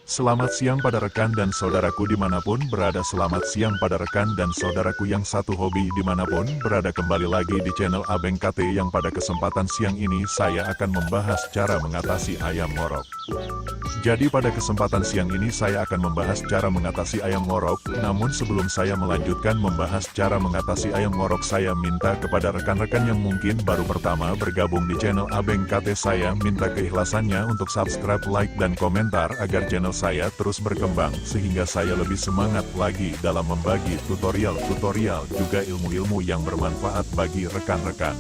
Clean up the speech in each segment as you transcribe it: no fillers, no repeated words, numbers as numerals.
Selamat siang pada rekan dan saudaraku dimanapun berada. Selamat siang pada rekan dan saudaraku yang satu hobi dimanapun berada. Kembali lagi di channel Abeng KT, yang pada kesempatan siang ini saya akan membahas cara mengatasi ayam ngorok. Jadi pada kesempatan siang ini saya akan membahas cara mengatasi ayam ngorok. Namun sebelum saya melanjutkan membahas cara mengatasi ayam ngorok, saya minta kepada rekan-rekan yang mungkin baru pertama bergabung di channel Abeng KT, saya minta keikhlasannya untuk subscribe, like, dan komentar agar channel saya terus berkembang, sehingga saya lebih semangat lagi dalam membagi tutorial-tutorial juga ilmu-ilmu yang bermanfaat bagi rekan-rekan.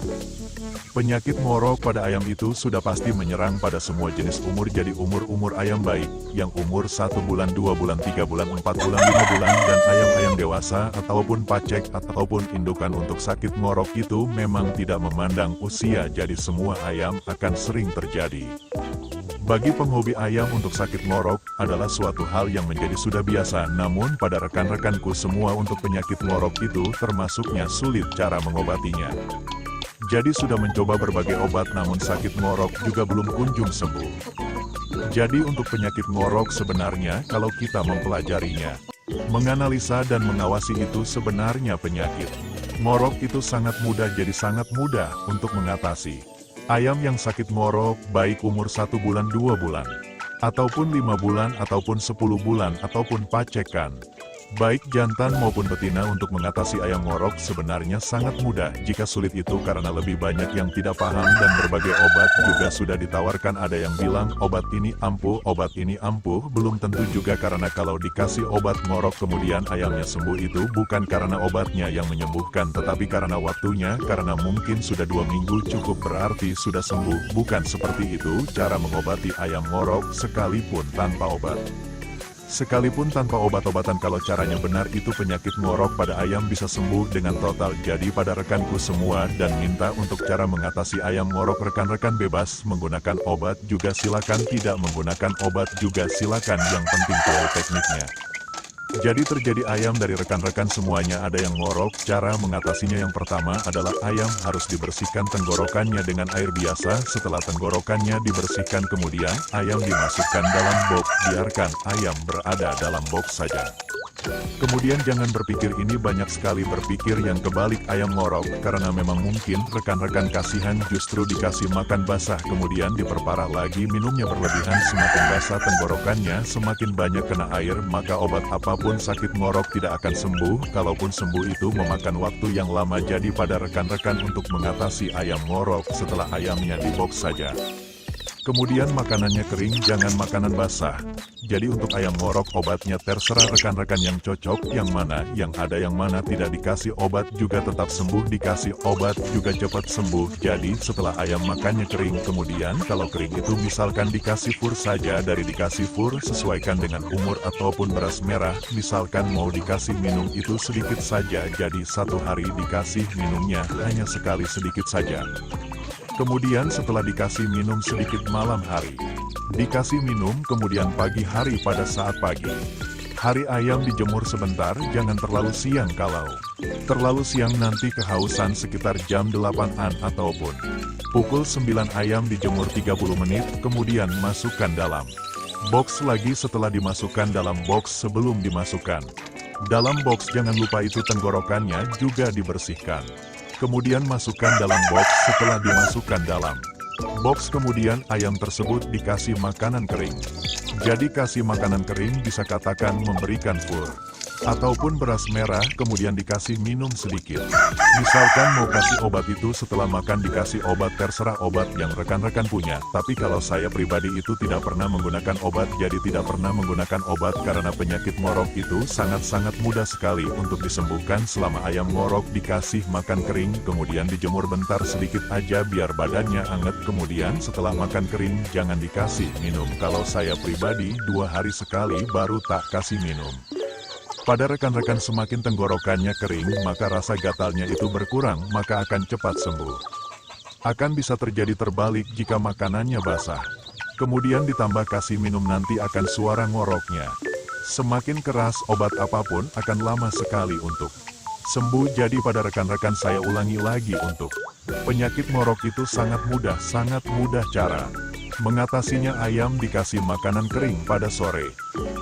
Penyakit ngorok pada ayam itu sudah pasti menyerang pada semua jenis umur, jadi umur-umur ayam baik, yang umur 1 bulan, 2 bulan, 3 bulan, 4 bulan, 5 bulan, dan ayam-ayam dewasa ataupun pacek ataupun indukan, untuk sakit ngorok itu memang tidak memandang usia, jadi semua ayam akan sering terjadi. Bagi penghobi ayam, untuk sakit ngorok adalah suatu hal yang menjadi sudah biasa, namun pada rekan-rekanku semua untuk penyakit ngorok itu termasuknya sulit cara mengobatinya. Jadi sudah mencoba berbagai obat namun sakit ngorok juga belum kunjung sembuh. Jadi untuk penyakit ngorok sebenarnya kalau kita mempelajarinya, menganalisa dan mengawasi itu sebenarnya penyakit ngorok itu sangat mudah, jadi sangat mudah untuk mengatasi. Ayam yang sakit ngorok, baik umur 1 bulan, 2 bulan, ataupun 5 bulan, ataupun 10 bulan, ataupun pacekan, baik jantan maupun betina, untuk mengatasi ayam ngorok sebenarnya sangat mudah. Jika sulit itu karena lebih banyak yang tidak paham, dan berbagai obat juga sudah ditawarkan. Ada yang bilang obat ini ampuh, obat ini ampuh, belum tentu juga, karena kalau dikasih obat ngorok kemudian ayamnya sembuh, itu bukan karena obatnya yang menyembuhkan, tetapi karena waktunya, karena mungkin sudah 2 minggu cukup berarti sudah sembuh. Bukan seperti itu cara mengobati ayam ngorok sekalipun tanpa obat. Sekalipun tanpa obat-obatan, kalau caranya benar itu penyakit ngorok pada ayam bisa sembuh dengan total. Jadi pada rekanku semua dan minta untuk cara mengatasi ayam ngorok, rekan-rekan bebas menggunakan obat juga silakan, tidak menggunakan obat juga silakan, yang penting tahu tekniknya. Jadi terjadi ayam dari rekan-rekan semuanya ada yang ngorok. Cara mengatasinya yang pertama adalah ayam harus dibersihkan tenggorokannya dengan air biasa. Setelah tenggorokannya dibersihkan kemudian ayam dimasukkan dalam box. Biarkan ayam berada dalam box saja. Kemudian jangan berpikir, ini banyak sekali berpikir yang kebalik ayam ngorok, karena memang mungkin rekan-rekan kasihan justru dikasih makan basah kemudian diperparah lagi, minumnya berlebihan, semakin basah tenggorokannya, semakin banyak kena air, maka obat apapun sakit ngorok tidak akan sembuh. Kalaupun sembuh itu memakan waktu yang lama. Jadi pada rekan-rekan untuk mengatasi ayam ngorok, setelah ayamnya di box saja, kemudian makanannya kering, jangan makanan basah. Jadi untuk ayam ngorok obatnya terserah rekan-rekan yang cocok, yang mana, yang ada yang mana tidak dikasih obat juga tetap sembuh, dikasih obat juga cepat sembuh. Jadi setelah ayam makannya kering, kemudian kalau kering itu misalkan dikasih fur saja. Dari dikasih fur sesuaikan dengan umur ataupun beras merah, misalkan mau dikasih minum itu sedikit saja, jadi 1 hari dikasih minumnya hanya sekali sedikit saja. Kemudian setelah dikasih minum sedikit malam hari, dikasih minum kemudian pagi hari. Pada saat pagi hari ayam dijemur sebentar, jangan terlalu siang. Kalau terlalu siang nanti kehausan. Sekitar jam 8-an ataupun pukul 9 ayam dijemur 30 menit, kemudian masukkan dalam box lagi. Setelah dimasukkan dalam box, sebelum dimasukkan dalam box jangan lupa itu tenggorokannya juga dibersihkan. Kemudian masukkan dalam box. Setelah dimasukkan dalam box kemudian ayam tersebut dikasih makanan kering. Jadi kasih makanan kering bisa katakan memberikan fur ataupun beras merah, kemudian dikasih minum sedikit. Misalkan mau kasih obat itu setelah makan dikasih obat, terserah obat yang rekan-rekan punya. Tapi kalau saya pribadi itu tidak pernah menggunakan obat, jadi tidak pernah menggunakan obat karena penyakit ngorok itu sangat-sangat mudah sekali untuk disembuhkan. Selama ayam ngorok dikasih makan kering, kemudian dijemur bentar sedikit aja biar badannya anget, kemudian setelah makan kering jangan dikasih minum. Kalau saya pribadi 2 hari sekali baru tak kasih minum. Pada rekan-rekan semakin tenggorokannya kering, maka rasa gatalnya itu berkurang, maka akan cepat sembuh. Akan bisa terjadi terbalik jika makanannya basah. Kemudian ditambah kasih minum, nanti akan suara ngoroknya semakin keras, obat apapun akan lama sekali untuk sembuh. Jadi pada rekan-rekan saya ulangi lagi, untuk penyakit ngorok itu sangat mudah cara mengatasinya. Ayam dikasih makanan kering pada sore.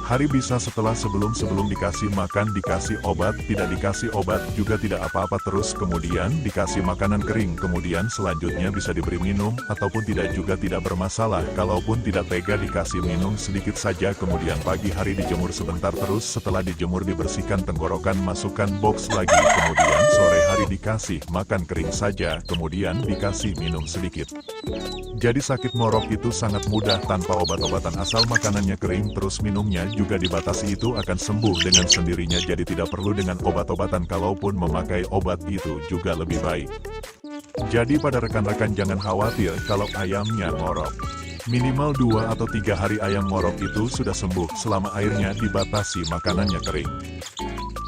Hari bisa setelah sebelum dikasih makan dikasih obat, tidak dikasih obat juga tidak apa-apa, terus kemudian dikasih makanan kering, kemudian selanjutnya bisa diberi minum, ataupun tidak juga tidak bermasalah, kalaupun tidak tega dikasih minum sedikit saja, kemudian pagi hari dijemur sebentar, terus setelah dijemur dibersihkan tenggorokan, masukkan box lagi, kemudian sore hari dikasih makan kering saja, kemudian dikasih minum sedikit. Jadi sakit ngorok itu sangat mudah tanpa obat-obatan, asal makanannya kering terus minumnya juga dibatasi, itu akan sembuh dengan sendirinya, jadi tidak perlu dengan obat-obatan, kalaupun memakai obat itu juga lebih baik. Jadi pada rekan-rekan jangan khawatir kalau ayamnya ngorok. Minimal 2 atau 3 hari ayam ngorok itu sudah sembuh selama airnya dibatasi makanannya kering.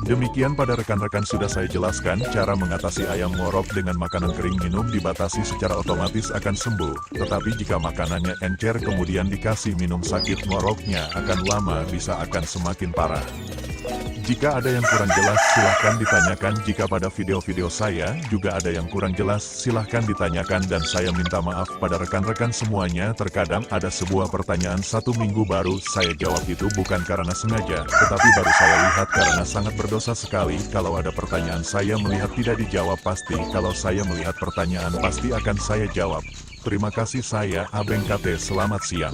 Demikian pada rekan-rekan sudah saya jelaskan cara mengatasi ayam ngorok dengan makanan kering, minum dibatasi secara otomatis akan sembuh. Tetapi jika makanannya encer kemudian dikasih minum, sakit ngoroknya akan lama bisa akan semakin parah. Jika ada yang kurang jelas silahkan ditanyakan, jika pada video-video saya juga ada yang kurang jelas silahkan ditanyakan, dan saya minta maaf pada rekan-rekan semuanya. Terkadang ada sebuah pertanyaan 1 minggu baru saya jawab, itu bukan karena sengaja, tetapi baru saya lihat karena sangat berdosa sekali kalau ada pertanyaan saya melihat tidak dijawab. Pasti kalau saya melihat pertanyaan pasti akan saya jawab. Terima kasih, saya Abeng KT, selamat siang.